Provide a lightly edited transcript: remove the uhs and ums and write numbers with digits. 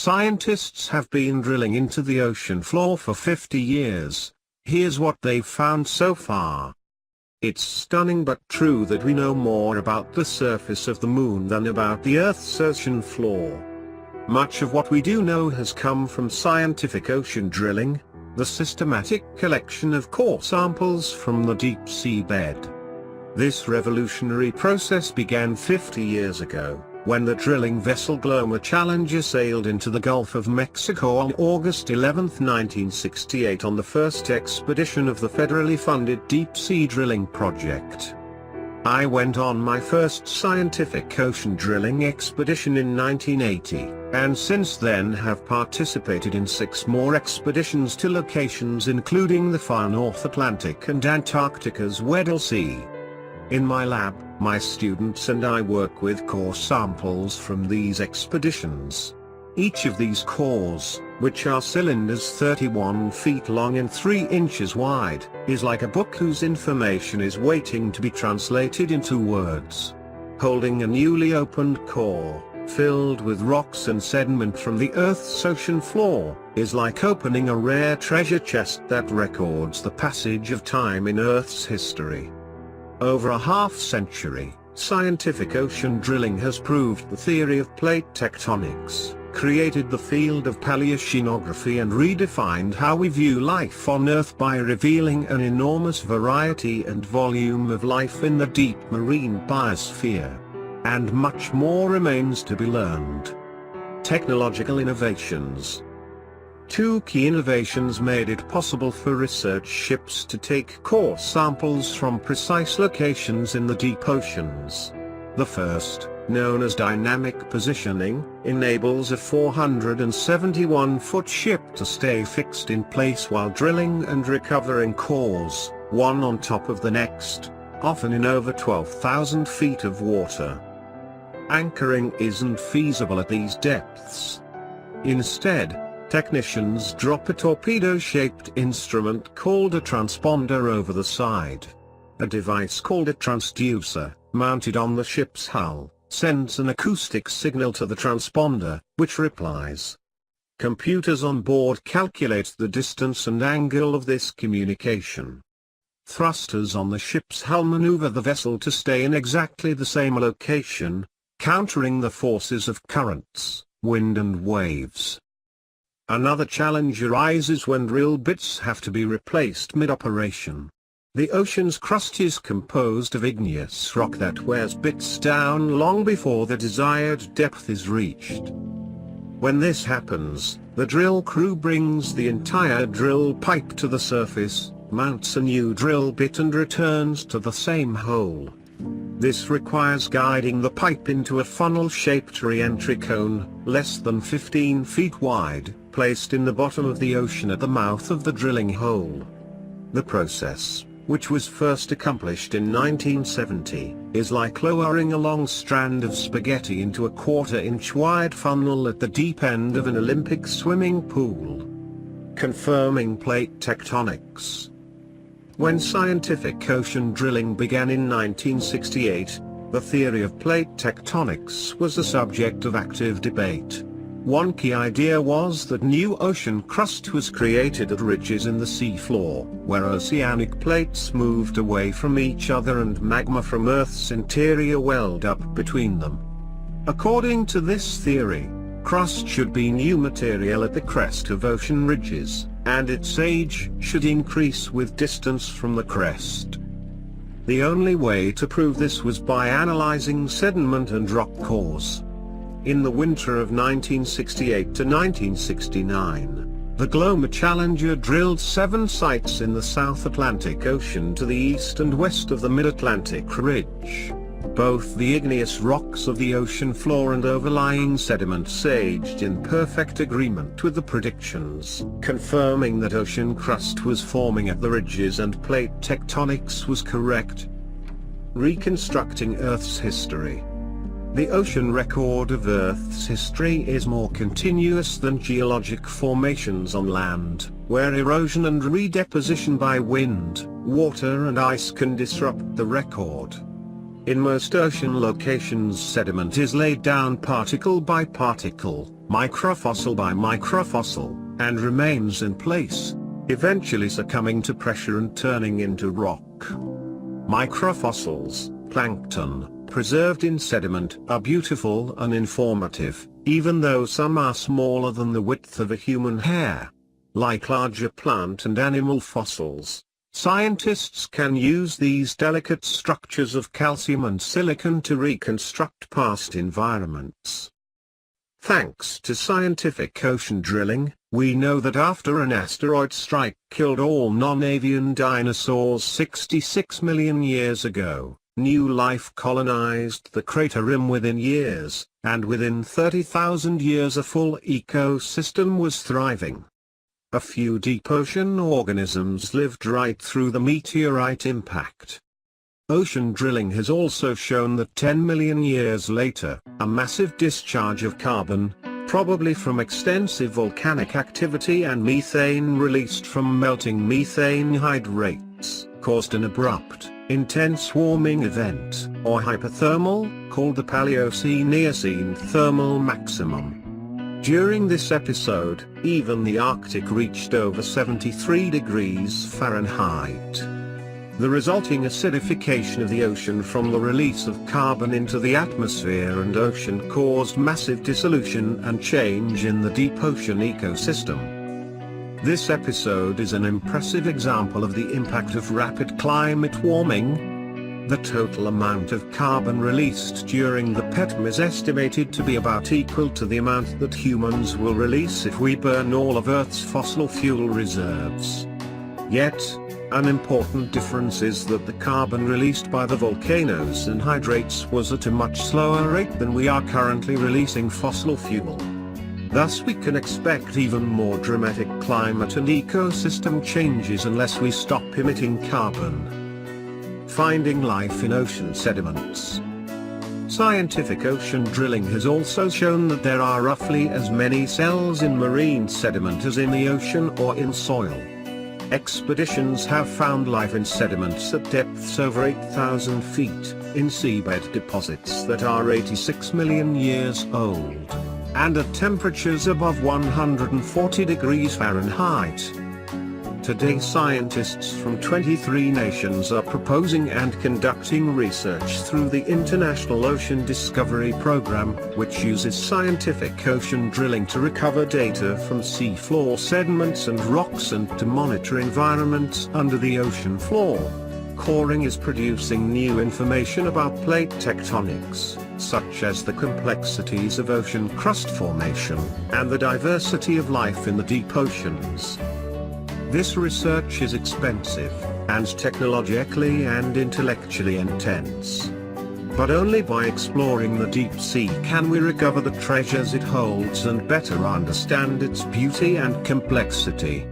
Scientists have been drilling into the ocean floor for 50 years. Here's what they've found so far. It's stunning but true that we know more about the surface of the moon than about the Earth's ocean floor. Much of what we do know has come from scientific ocean drilling, the systematic collection of core samples from the deep sea bed. This revolutionary process began 50 years ago, when the drilling vessel Glomar Challenger sailed into the Gulf of Mexico on August 11, 1968 on the first expedition of the federally funded deep sea drilling project. I went on my first scientific ocean drilling expedition in 1980, and since then have participated in 6 more expeditions to locations including the far North Atlantic and Antarctica's Weddell Sea. In my lab, my students and I work with core samples from these expeditions. Each of these cores, which are cylinders 31 feet long and 3 inches wide, is like a book whose information is waiting to be translated into words. Holding a newly opened core, filled with rocks and sediment from the Earth's ocean floor, is like opening a rare treasure chest that records the passage of time in Earth's history. Over a half-century, scientific ocean drilling has proved the theory of plate tectonics, created the field of paleoceanography and redefined how we view life on Earth by revealing an enormous variety and volume of life in the deep marine biosphere. And much more remains to be learned. Technological innovations. 2 key innovations made it possible for research ships to take core samples from precise locations in the deep oceans. The first, known as dynamic positioning, enables a 471-foot ship to stay fixed in place while drilling and recovering cores, one on top of the next, often in over 12,000 feet of water. Anchoring isn't feasible at these depths. Instead, technicians drop a torpedo-shaped instrument called a transponder over the side. A device called a transducer, mounted on the ship's hull, sends an acoustic signal to the transponder, which replies. Computers on board calculate the distance and angle of this communication. Thrusters on the ship's hull maneuver the vessel to stay in exactly the same location, countering the forces of currents, wind and waves. Another challenge arises when drill bits have to be replaced mid-operation. The ocean's crust is composed of igneous rock that wears bits down long before the desired depth is reached. When this happens, the drill crew brings the entire drill pipe to the surface, mounts a new drill bit and returns to the same hole. This requires guiding the pipe into a funnel-shaped re-entry cone, less than 15 feet wide, placed in the bottom of the ocean at the mouth of the drilling hole. The process, which was first accomplished in 1970, is like lowering a long strand of spaghetti into a quarter-inch wide funnel at the deep end of an Olympic swimming pool. Confirming plate tectonics. When scientific ocean drilling began in 1968, the theory of plate tectonics was a subject of active debate. One key idea was that new ocean crust was created at ridges in the seafloor, where oceanic plates moved away from each other and magma from Earth's interior welled up between them. According to this theory, crust should be new material at the crest of ocean ridges, and its age should increase with distance from the crest. The only way to prove this was by analyzing sediment and rock cores. In the winter of 1968 to 1969, the Glomar Challenger drilled 7 sites in the South Atlantic Ocean to the east and west of the Mid-Atlantic Ridge. Both the igneous rocks of the ocean floor and overlying sediments aged in perfect agreement with the predictions, confirming that ocean crust was forming at the ridges and plate tectonics was correct. Reconstructing Earth's history. The ocean record of Earth's history is more continuous than geologic formations on land, where erosion and redeposition by wind, water and ice can disrupt the record. In most ocean locations sediment is laid down particle by particle, microfossil by microfossil, and remains in place, eventually succumbing to pressure and turning into rock. Microfossils, plankton, preserved in sediment, are beautiful and informative, even though some are smaller than the width of a human hair. Like larger plant and animal fossils, scientists can use these delicate structures of calcium and silicon to reconstruct past environments. Thanks to scientific ocean drilling, we know that after an asteroid strike killed all non-avian dinosaurs 66 million years ago, new life colonized the crater rim within years, and within 30,000 years a full ecosystem was thriving. A few deep ocean organisms lived right through the meteorite impact. Ocean drilling has also shown that 10 million years later, a massive discharge of carbon, probably from extensive volcanic activity and methane released from melting methane hydrates, caused an abrupt, intense warming event, or hypothermal, called the Paleocene-Eocene thermal maximum. During this episode, even the Arctic reached over 73 degrees Fahrenheit. The resulting acidification of the ocean from the release of carbon into the atmosphere and ocean caused massive dissolution and change in the deep ocean ecosystem. This episode is an impressive example of the impact of rapid climate warming. The total amount of carbon released during the PETM is estimated to be about equal to the amount that humans will release if we burn all of Earth's fossil fuel reserves. Yet, an important difference is that the carbon released by the volcanoes and hydrates was at a much slower rate than we are currently releasing fossil fuel. Thus we can expect even more dramatic climate and ecosystem changes unless we stop emitting carbon. Finding life in ocean sediments. Scientific ocean drilling has also shown that there are roughly as many cells in marine sediment as in the ocean or in soil. Expeditions have found life in sediments at depths over 8,000 feet, in seabed deposits that are 86 million years old, and at temperatures above 140 degrees Fahrenheit. Today scientists from 23 nations are proposing and conducting research through the International Ocean Discovery Program, which uses scientific ocean drilling to recover data from seafloor sediments and rocks and to monitor environments under the ocean floor. Coring is producing new information about plate tectonics, such as the complexities of ocean crust formation, and the diversity of life in the deep oceans. This research is expensive, and technologically and intellectually intense. But only by exploring the deep sea can we recover the treasures it holds and better understand its beauty and complexity.